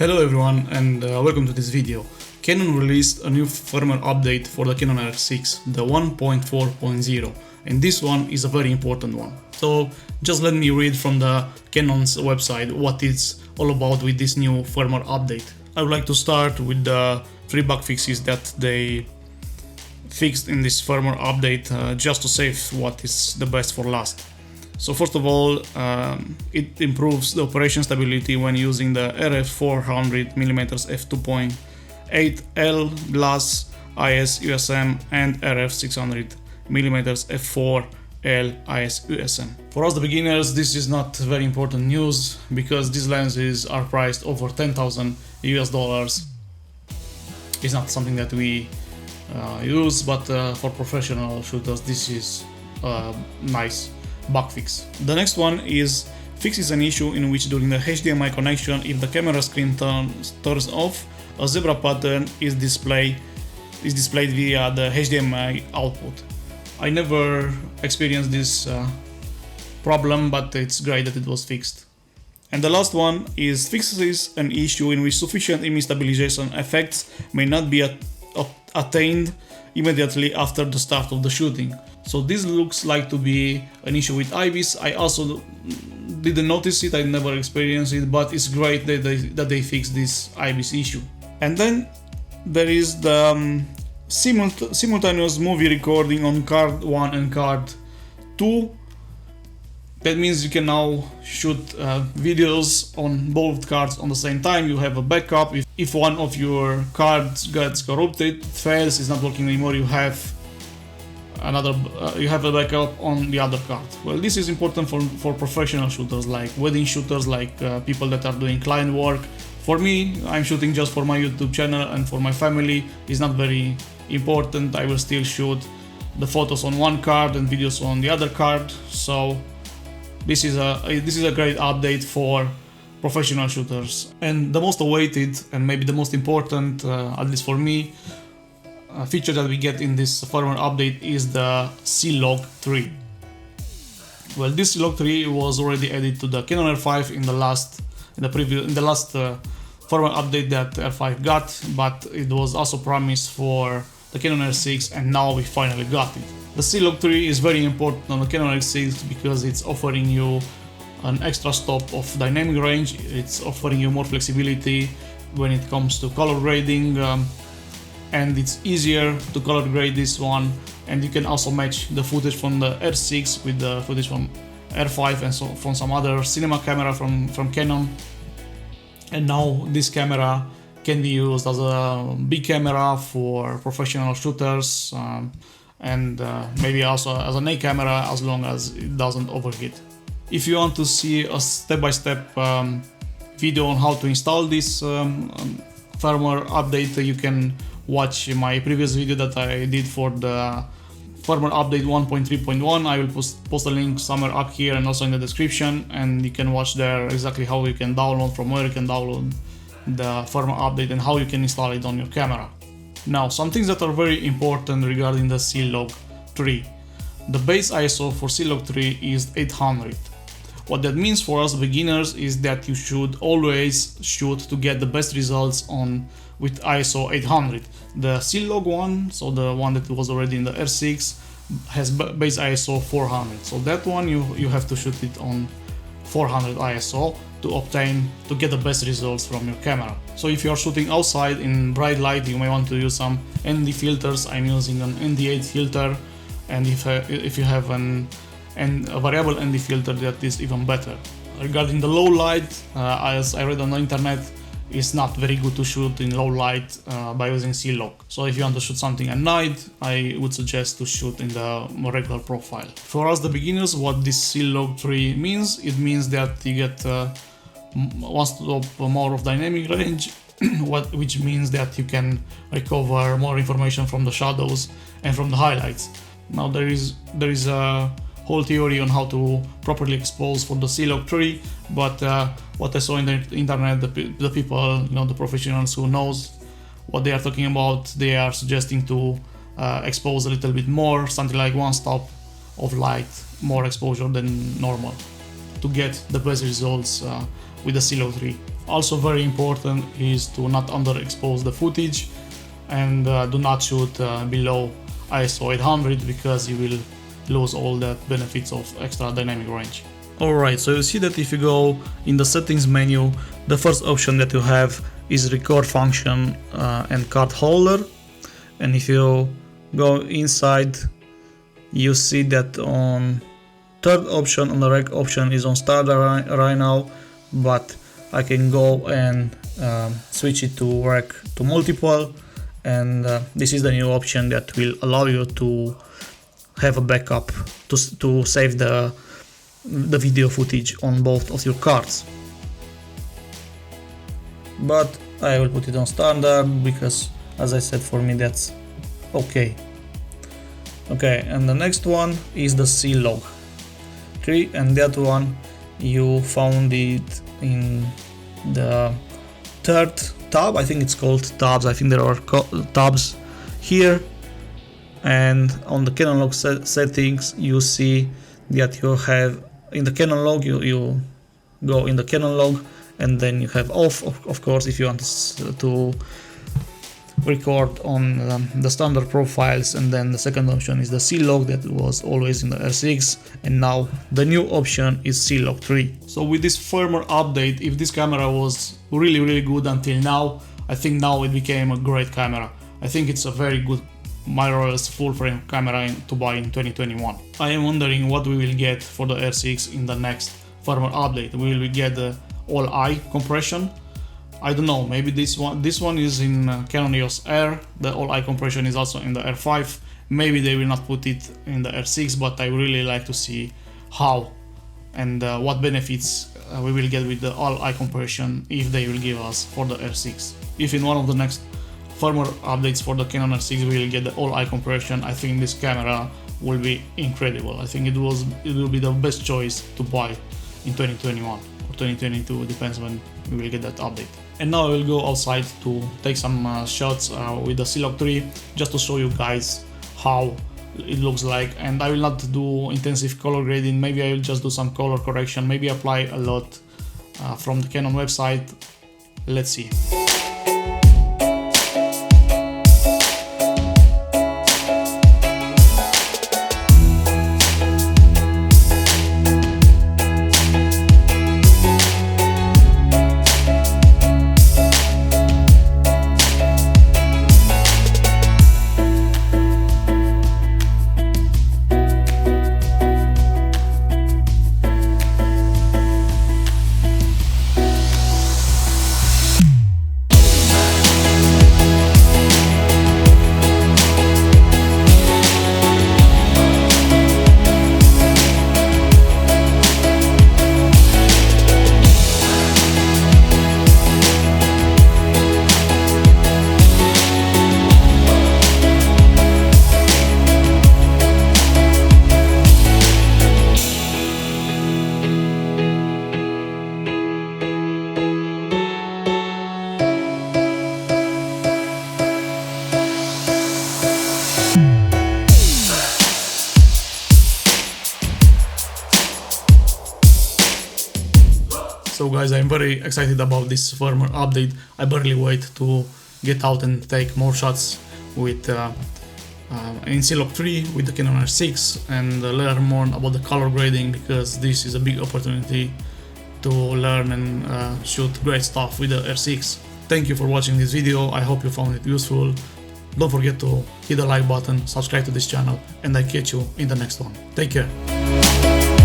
Hello everyone and welcome to this video. Canon released a new firmware update for the Canon R6, the 1.4.0, and this one is a very important one. So just let me read from the Canon's website what it's all about with this new firmware update. I would like to start with the 3 bug fixes that they fixed in this firmware update just to save what is the best for last. So first of all, it improves the operation stability when using the RF 400mm f2.8L glass IS USM and RF 600mm f4L IS USM. For us the beginners, this is not very important news because these lenses are priced over $10,000 US. It's not something that we use, but for professional shooters this is nice bug fix. The next one fixes an issue in which during the HDMI connection, if the camera screen turns off, a zebra pattern is displayed via the HDMI output. I never experienced this problem, but it's great that it was fixed. And the last one fixes an issue in which sufficient image stabilization effects may not be attained immediately after the start of the shooting. So this looks like to be an issue with IBIS. I also didn't notice it, I never experienced it, but it's great that they fixed this IBIS issue. And then there is the simultaneous movie recording on card 1 and card 2. That means you can now shoot videos on both cards on the same time. You have a backup. If one of your cards gets corrupted, fails, is not working anymore, you have a backup on the other card. Well, this is important for professional shooters, like wedding shooters, like people that are doing client work. For me, I'm shooting just for my YouTube channel, and for my family it's not very important. I will still shoot the photos on one card and videos on the other card. So this is a great update for professional shooters. And the most awaited and maybe the most important, at least for me, feature that we get in this firmware update is the CLOG 3. Well, this CLOG 3 was already added to the Canon R5 in the last firmware update that R5 got, but it was also promised for the Canon R6, and now we finally got it. The CLOG 3 is very important on the Canon R6 because it's offering you an extra stop of dynamic range. It's offering you more flexibility when it comes to color grading, and it's easier to color grade this one, and you can also match the footage from the R6 with the footage from R5 and so from some other cinema camera from Canon. And now this camera can be used as a big camera for professional shooters, and maybe also as an A camera, as long as it doesn't overheat. If you want to see a step-by-step video on how to install this firmware update, you can watch my previous video that I did for the firmware update 1.3.1. I will post a link somewhere up here and also in the description, and you can watch there exactly how you can download, from where you can download the firmware update and how you can install it on your camera. Now, some things that are very important regarding the CLOG 3. The base ISO for CLOG 3 is 800. What that means for us beginners is that you should always shoot to get the best results with ISO 800. The CLOG one, so the one that was already in the R6, has base ISO 400. So that one you have to shoot it on 400 ISO to get the best results from your camera. So if you are shooting outside in bright light, you may want to use some ND filters. I'm using an ND8 filter, and if you have a variable ND filter, that is even better. Regarding the low light, as I read on the internet, it's not very good to shoot in low light by using CLOG. So if you want to shoot something at night, I would suggest to shoot in the more regular profile. For us the beginners, what this CLOG 3 means, it means that you get one stop more of dynamic range, which means that you can recover more information from the shadows and from the highlights. Now there is a whole theory on how to properly expose for the CLOG 3, but what I saw in the internet, the people, the professionals who knows what they are talking about, they are suggesting to expose a little bit more, something like one stop of light, more exposure than normal, to get the best results with the CLOG 3. Also very important is to not underexpose the footage and do not shoot below ISO 800 because you will lose all the benefits of extra dynamic range. Alright, so you see that if you go in the settings menu, the first option that you have is record function and card holder, and if you go inside you see that on third option on the rec option is on standard right now, but I can go and switch it to rec to multiple, and this is the new option that will allow you to have a backup to save the video footage on both of your cards. But I will put it on standard because, as I said, for me that's okay. Okay, and the next one is the CLOG 3, and that one you found it in the third tab. I think it's called tabs. I think there are tabs here, and on the Canon log settings you see that you have in the Canon log, you go in the Canon log and then you have off, of course, if you want to record on the standard profiles, and then the second option is the CLOG that was always in the R6, and now the new option is CLOG 3. So with this firmware update, if this camera was really good until now, I think now it became a great camera. I think it's a very good mirrorless full frame camera to buy in 2021. I am wondering what we will get for the R6 in the next firmware update. Will we get the all-eye compression? I don't know, maybe this one is in Canon EOS R, the all-eye compression is also in the R5, maybe they will not put it in the R6, but I really like to see how and what benefits we will get with the all-eye compression if they will give us for the R6. If in one of the next firmware updates for the Canon R6 we will get the all-eye compression, I think this camera will be incredible. I think it will be the best choice to buy in 2021 or 2022, depends when we will get that update. And now I will go outside to take some shots with the CLOG 3 just to show you guys how it looks like, and I will not do intensive color grading, maybe I will just do some color correction, maybe apply a lot from the Canon website. Let's see. So guys, I'm very excited about this firmware update. I barely wait to get out and take more shots with in CLOG 3 with the Canon R6 and learn more about the color grading, because this is a big opportunity to learn and shoot great stuff with the R6. Thank you for watching this video. I hope you found it useful. Don't forget to hit the like button, subscribe to this channel, and I catch you in the next one. Take care.